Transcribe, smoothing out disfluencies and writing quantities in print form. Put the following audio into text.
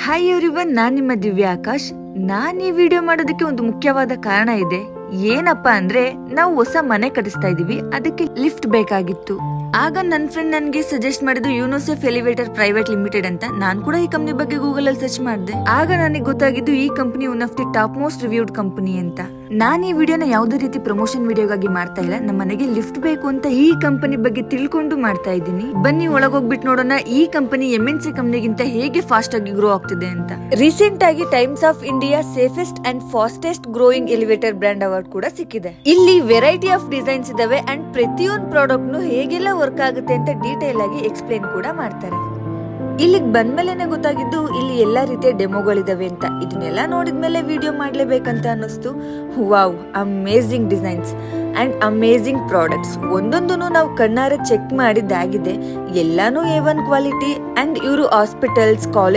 Hi everyone, ನಾನ್ ನಿಮ್ಮ ದಿವ್ಯಾ ಆಕಾಶ್. ನಾನ್ ಈ video ಮಾಡೋದಕ್ಕೆ ಒಂದು ಮುಖ್ಯವಾದ ಕಾರಣ ಇದೆ. ಏನಪ್ಪಾ ಅಂದ್ರೆ ನಾವು ಹೊಸ ಮನೆ ಕಟ್ಟಿಸ್ತಾ ಇದೀವಿ, ಅದಕ್ಕೆ ಲಿಫ್ಟ್ ಬೇಕಾಗಿತ್ತು. ಆಗ ನನ್ನ ಫ್ರೆಂಡ್ ನನ್ಗೆ ಸಜೆಸ್ಟ್ ಮಾಡಿದ್ದು ಯೂನೋಸೆಫ್ ಎಲಿವೇಟರ್ ಪ್ರೈವೇಟ್ ಲಿಮಿಟೆಡ್ ಅಂತ. ನಾನ್ ಕೂಡ ಈ ಕಂಪನಿ ಬಗ್ಗೆ ಗೂಗಲ್ ಅಲ್ಲಿ ಸರ್ಚ್ ಮಾಡಿದೆ. ಆಗ ನನಗೆ ಗೊತ್ತಾಗಿದ್ದು ಈ company one of the top most reviewed company ಅಂತ. ನಾನ್ ಈ ವಿಡಿಯೋನ ಯಾವುದೇ ರೀತಿ ಪ್ರಮೋಷನ್ ವಿಡಿಯೋಗಾಗಿ ಮಾಡ್ತಾ ಇಲ್ಲ. ನಮ್ಮ ಮನೆಗೆ ಲಿಫ್ಟ್ ಬೇಕು ಅಂತ ಈ ಕಂಪನಿ ಬಗ್ಗೆ ತಿಳ್ಕೊಂಡು ಮಾಡ್ತಾ ಇದ್ದೀನಿ. ಬನ್ನಿ ಒಳಗೋಗ್ಬಿಟ್ಟು ನೋಡೋಣ ಈ ಕಂಪನಿ MNC ಕಂಪನಿಗಿಂತ ಹೇಗೆ ಫಾಸ್ಟ್ ಆಗಿ ಗ್ರೋ ಆಗ್ತಿದೆ ಅಂತ. ರೀಸೆಂಟ್ ಆಗಿ times of India safest and fastest growing elevator brand award ಕೂಡ ಸಿಕ್ಕಿದೆ. ಇಲ್ಲಿ ವೆರೈಟಿ ಆಫ್ ಡಿಸೈನ್ಸ್ ಇದಾವೆ ಅಂಡ್ ಪ್ರತಿಯೊಂದು ಪ್ರಾಡಕ್ಟ್ ನು ಹೇಗೆಲ್ಲ ವರ್ಕ್ ಆಗುತ್ತೆ ಅಂತ ಡೀಟೇಲ್ ಆಗಿ ಎಕ್ಸ್ಪ್ಲೇನ್ ಕೂಡ ಮಾಡ್ತಾರೆ. ಇಲ್ಲಿಗೆ ಬಂದ್ಮೇಲೆನೆ ಗೊತ್ತಾಗಿದ್ದು ಇಲ್ಲಿ ಎಲ್ಲಾ ರೀತಿಯ ಡೆಮೋಗಳಿದಾವೆ ಅಂತ. ಇದನ್ನೆಲ್ಲ ನೋಡಿದ್ಮೇಲೆ ವಿಡಿಯೋ ಮಾಡ್ಲೇಬೇಕಂತ ಅನ್ನಿಸ್ತು. Wow, amazing designs and amazing products. ಒಂದೊಂದನ್ನು ನಾವು ಕಣ್ಣಾರೆ ಚೆಕ್ ಮಾಡಿದ್ದಾಗಿದೆ. ಎಲ್ಲಾನು A1 ಕ್ವಾಲಿಟಿ ಅಂಡ್ ಇವರು ಹಾಸ್ಪಿಟಲ್ಸ್, ಕಾಲೇಜ್